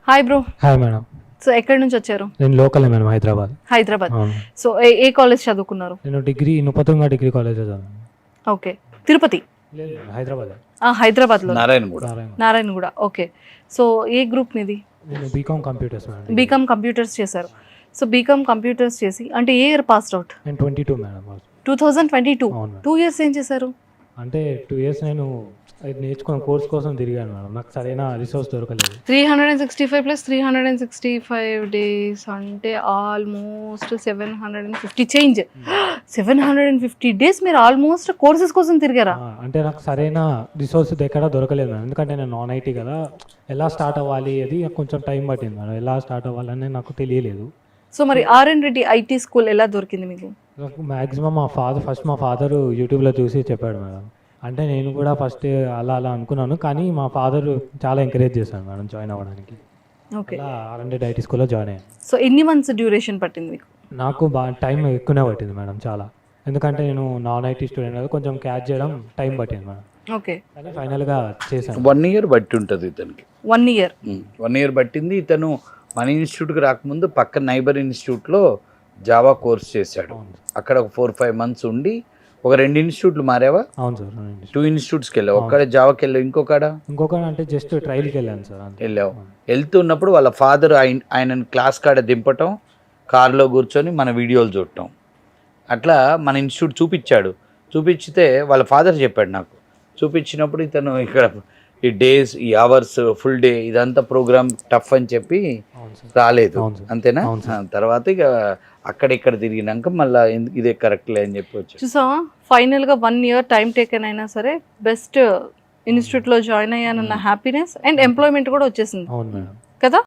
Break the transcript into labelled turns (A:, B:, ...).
A: Hi bro.
B: Hi madam.
A: So ఎక్కడి నుంచి వచ్చారు?
B: నేను లోకలే మేడం, హైదరాబాద్.
A: హైదరాబాద్.
B: అవును.
A: సో ఏ కాలేజ్ చదువుకున్నారు?
B: నేను డిగ్రీ నుపతుంగ డిగ్రీ కాలేజ్ చదివాను.
A: ఓకే. తిరుపతి?
B: లేదు, హైదరాబాద్.
A: హైదరాబాద్లో.
C: నారాయణగూడ.
A: నారాయణగూడ. ఓకే. సో ఏ గ్రూప్ మీది?
B: నేను BCom computers madam.
A: BCom computers చేశారు. సో బీకామ్ కంప్యూటర్స్ చేసి అంటే ఏ ఇయర్ పాస్డ్ అవుట్?
B: నేను 22 మేడం.
A: 2022.
B: అవును మేడం.
A: 2 years ఏం చేశారు?
B: అంటే 2 years నేను అది నేర్చుకున్న కోర్స్ కోసం తిరిగాను మేడం. నాకు సరైన రిసోర్స్ దొరకలేదు.
A: 365 + 365 డేస్ అంటే ఆల్మోస్ట్ 750 చేంజ్. 750 డేస్ మీరు ఆల్మోస్ట్ కోర్సెస్ కోసం తిరిగారా?
B: అంటే నాకు సరైన రిసోర్స్ ఎక్కడ దొరకలేదు మేడం. ఎందుకంటే నేను నాన్ ఐటీ కదా, ఎలా స్టార్ట్ అవ్వాలి అది కొంచెం టైం పట్టింది మేడం. ఎలా స్టార్ట్ అవ్వాలని నాకు తెలియలేదు.
A: సో మరి ఆర్ఎన్ రెడ్డి ఐటీ స్కూల్ ఎలా దొరికింది మీకు?
B: నాకు మ్యాక్సిమం మా ఫాదర్ యూట్యూబ్లో చూసి చెప్పాడు మేడం. అంటే నేను కూడా ఫస్ట్ అలా అనుకున్నాను, కానీ మా ఫాదర్ చాలా ఎంకరేజ్ చేశాను మేడం జాయిన్ అవ్వడానికి.
A: ఓకే.
B: అలా ఆర్ఎన్ ఐటీ స్కూల్లో జాయిన్ అయ్యాను.
A: సో ఎన్ని మంత్స్ డ్యూరేషన్ పట్టింది మీకు?
B: నాకు బాగా టైం ఎక్కువనే పట్టింది మేడం, చాలా. ఎందుకంటే నేను నాన్ ఐటీ స్టూడెంట్ కదా, కొంచెం క్యాచ్ చేయడం టైం పట్టింది మేడం.
A: ఓకే.
B: కానీ ఫైనల్గా చేశాను.
C: 1 year బట్టి ఉంటుంది ఇతనికి.
A: 1 year.
C: 1 year పట్టింది. ఇతను మన ఇన్స్టిట్యూట్కి రాకముందు పక్క నైబర్ ఇన్స్టిట్యూట్లో జావా కోర్స్ చేశాడు. అక్కడ ఒక 4-5 months ఉండి ఒక 2 ఇన్స్టిట్యూట్లు మారావా?
B: అవును సార్.
C: 2 ఇన్స్టిట్యూట్స్కి వెళ్ళావు. ఒక్కడ జావాకి వెళ్ళావు,
B: ఇంకొక అంటే జస్ట్ ట్రైల్కి వెళ్ళాను సార్.
C: వెళ్ళావు. వెళ్తున్నప్పుడు వాళ్ళ ఫాదర్ ఆయనను క్లాస్ కాడ దింపటం, కార్లో కూర్చొని మన వీడియోలు చూడటం, అట్లా మన ఇన్స్టిట్యూట్ చూపించితే వాళ్ళ ఫాదర్ చెప్పాడు నాకు. చూపించినప్పుడు ఇతను ఇక్కడ ఈ డేస్, ఈ అవర్స్, ఫుల్ డే ఇదంతా ప్రోగ్రామ్ టఫ్ అని చెప్పి రాలేదు. అంతేనా? తర్వాత ఇక అక్కడిక్కడ తిరిగినాక మళ్ళీ ఇదే కరెక్ట్లే అని చెప్పి వచ్చి
A: చూసావా, ఫైనల్గా 1 year టైం టేకెన్ అయినా సరే బెస్ట్ ఇన్స్టిట్యూట్లో జాయిన్ అయ్యానన్న హ్యాపీనెస్ అండ్ ఎంప్లాయ్మెంట్ కూడా వచ్చేసింది
B: అవును మేడం.
A: కదా?